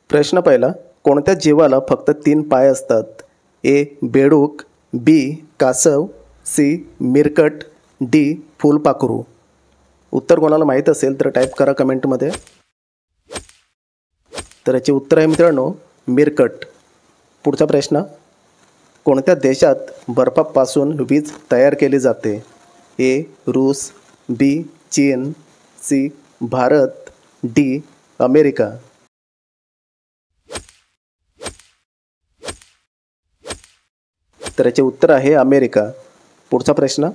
प्रश्न पहिला, कोणत्या जीवाला फक्त 3 पाय असतात? ए बेडूक, बी कासव, सी मिरकट, डी फुलपाखरू. उत्तर कोणाला माहीत असेल तर टाईप करा कमेंटमध्ये. तर याचे उत्तर आहे मित्रांनो मिरकट. पुढचा प्रश्न, कोणत्या देशात बर्फापासून वीज तयार केली जाते? ए रूस, बी चीन, सी भारत, डी अमेरिका. तर याचे उत्तर आहे अमेरिका. पुढचा प्रश्न,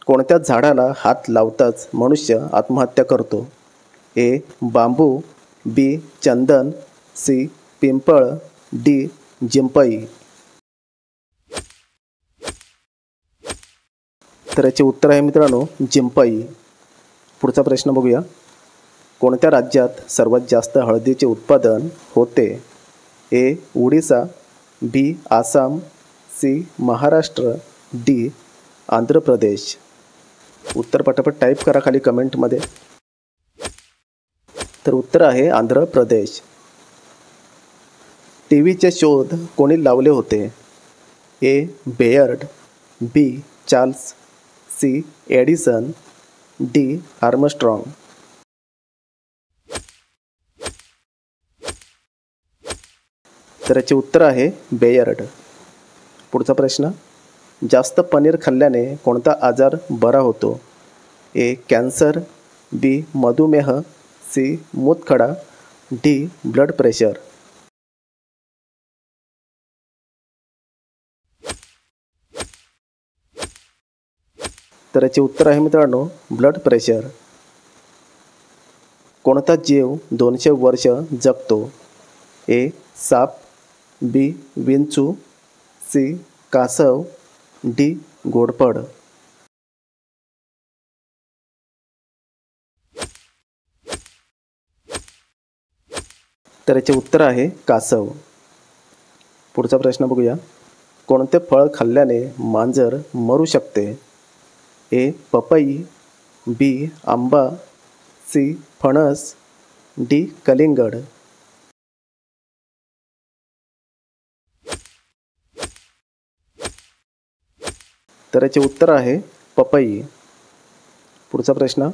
कोणत्या झाडाला हात लावताच मनुष्य आत्महत्या करतो? ए बांबू, बी चंदन, सी पिंपळ, डी जिंपई. तर याचे उत्तर आहे मित्रांनो जिंपई. पुढचा प्रश्न बघूया, कोणत्या राज्यात सर्वात जास्त हळदीचे उत्पादन होते? ए ओडिसा, बी आसाम, सी महाराष्ट्र, डी आंध्र प्रदेश. उत्तर पटापट टाईप करा खाली कमेंटमध्ये. तर उत्तर आहे आंध्र प्रदेश. टीव्हीचे शोध कोणी लावले होते? A Baird, B Charles, C Edison, D Armstrong. तर याचे उत्तर आहे बेयर्ड. पुढचा प्रश्न, जास्त पनीर खाल्ल्याने कोणता आजार बरा होतो? ए कॅन्सर, बी मधुमेह, सी मूतखडा, डी ब्लड प्रेशर. तर याचे उत्तर आहे मित्रांनो ब्लड प्रेशर. कोणता जीव 200 वर्ष जगतो? ए साप, बी विंचू, सी कासव, डी घोडपड. तर याचे उत्तर आहे कासव. पुढचा प्रश्न बघूया, कोणते फळ खाल्ल्याने मांजर मरू शकते? ए पपई, बी आंबा, सी फणस, डी कलिंगड. तर याचे उत्तर आहे पपई. पुढचा प्रश्न,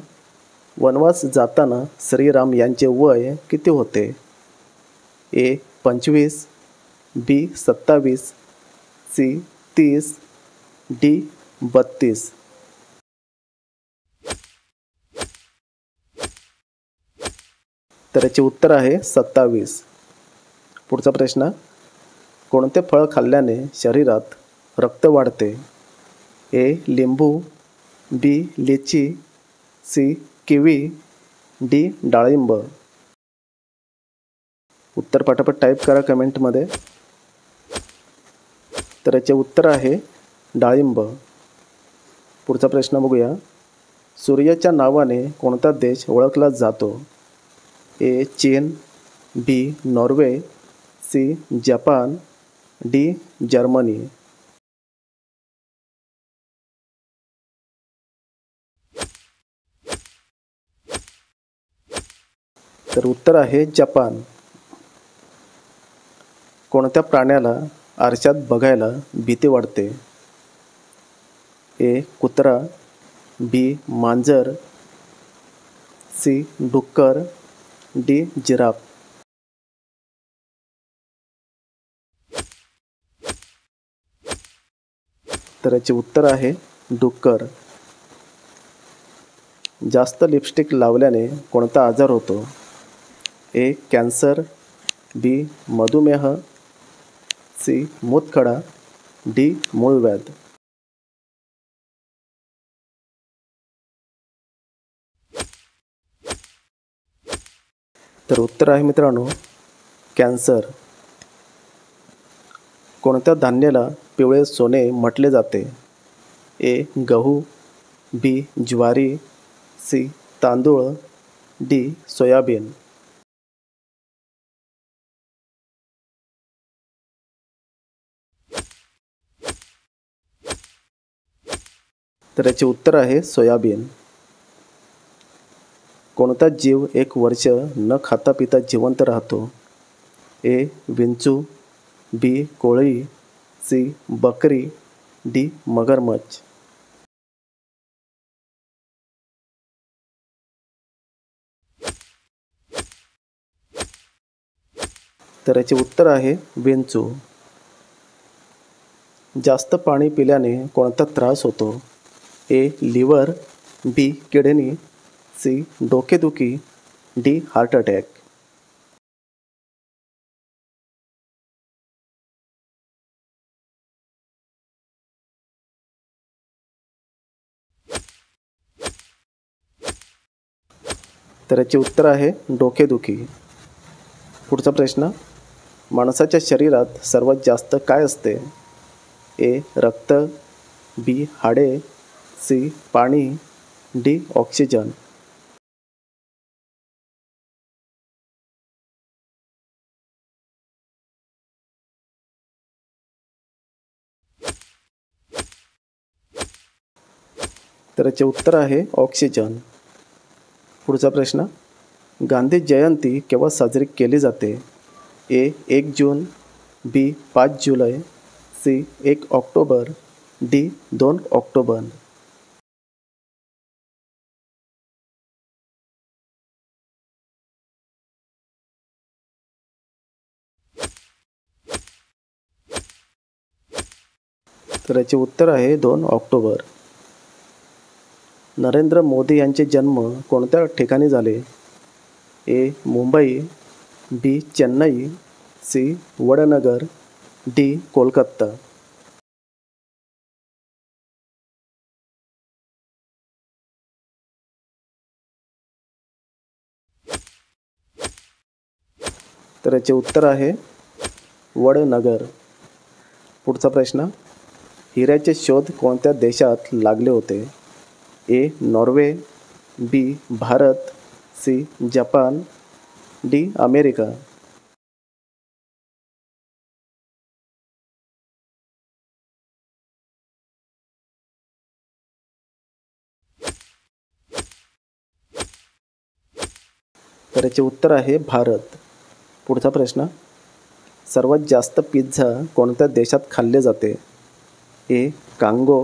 वनवास जाताना श्रीराम यांचे वय किती होते? ए 25, बी 27, सी 30, डी 32. तर याचे उत्तर आहे 27. पुढचा प्रश्न, कोणते फळ खाल्ल्याने शरीरात रक्त वाढते? ए लिंबू, बी लिची, सी किवी, डी डाळिंब. उत्तर पटापट टाईप करा कमेंटमध्ये. तर याचे उत्तर आहे डाळिंब. पुढचा प्रश्न बघूया, सूर्याच्या नावाने कोणता देश ओळखला जातो? ए चीन, B Norway, C Japan, D Germany. तर उत्तर आहे जपान. कोणत्या प्राण्याला आरशात बघायला भीती वाटते? ए कुत्रा, बी मांजर, सी डुक्कर, डी जिराफ. तर याचे उत्तर आहे डुक्कर. जास्त लिपस्टिक लावल्याने कोणता आजार होतो? ए कॅन्सर, बी मधुमेह, सी मूतखडा, डी मूळव्याध. तर उत्तर आहे मित्रांनो कॅन्सर. कोणत्या धान्याला पिवळे सोने म्हटले जाते? ए गहू, बी ज्वारी, सी तांदूळ, डी सोयाबीन. तर याचे उत्तर आहे सोयाबीन. कोणता जीव 1 वर्ष न खाता पिता जिवंत राहतो? ए विंचू, बी कोळी, सी बकरी, डी मगरमच्छ. तर याचे उत्तर आहे विंचू. जास्त पाणी पिल्याने कोणता त्रास होतो? ए लिव्हर, बी किडनी, सी डोकेदुखी, डी हार्ट अटॅक. तर याचे उत्तर आहे डोकेदुखी. पुढचा प्रश्न, माणसाच्या शरीरात सर्वात जास्त काय असते? ए रक्त, बी हाडे, सी पाणी, डी ऑक्सिजन. तर याचे उत्तर आहे ऑक्सिजन. पुढचा प्रश्न, गांधी जयंती केव्हा साजरी केली जाते? ए 1 जून, बी 5 जुलै, सी 1 ऑक्टोबर, डी 2 ऑक्टोबर. तर याचे उत्तर आहे 2 ऑक्टोबर. नरेंद्र मोदी यांचे जन्म कोणत्या ठिकाणी झाले? ए मुंबई, बी चेन्नई, सी वडनगर, डी कोलकाता. तर याचे उत्तर आहे वडनगर. पुढचा प्रश्न, हिऱ्याचे शोध कोणत्या देशात लागले होते? A Norway, B Bharat, C Japan, D America. तर याचे उत्तर आहे भारत. पुढचा प्रश्न, सर्वात जास्त पिझ्झा कोणत्या देशात खाल्ले जाते? A Congo,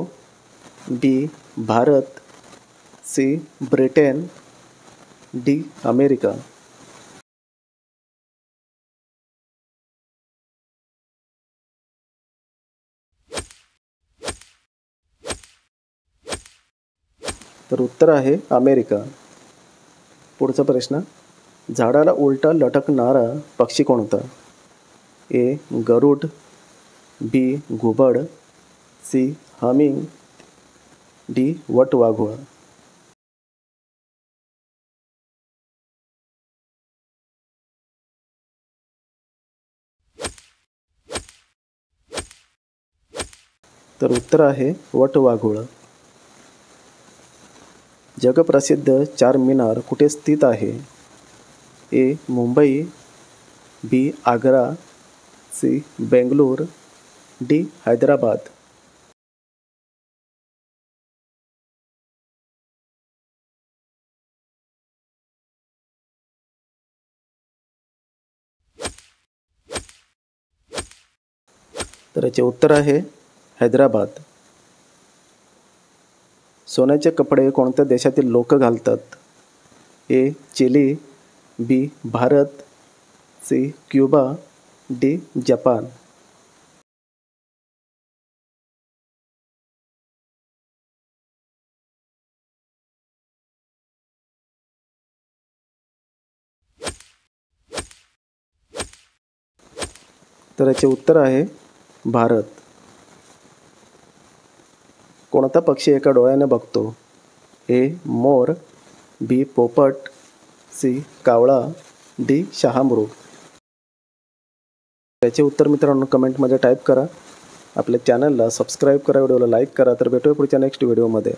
B Bharat, C Britain, D America. तर उत्तर आहे अमेरिका. पुढचा प्रश्न, झाडाला उलटा लटकणारा पक्षी कोणता? ए गरुड, बी घुबड, सी हमिंग, डी वटवाघूळ. तर उत्तर आहे वटवाघूळ. जगप्रसिद्ध चार मिनार कुठे स्थित आहे? ए मुंबई, बी आग्रा, सी बेंगलोर, डी हैदराबाद. तर याचे उत्तर आहे हैदराबाद. सोन्याचे कपडे कोणत्या देशातील लोक घालतात? A Chile, B Bharat, C Cuba, D Japan. तर याचे उत्तर आहे भारत. कोणता पक्षी एका डोळ्याने बघतो? ए मोर, बी पोपट, सी कावळा, डी शहामृग. त्याचे उत्तर मित्रांनो कमेंटमध्ये टाईप करा. आपल्या चॅनलला सबस्क्राईब करा, व्हिडिओला लाईक करा. तर भेटूया पुढच्या नेक्स्ट व्हिडिओमध्ये.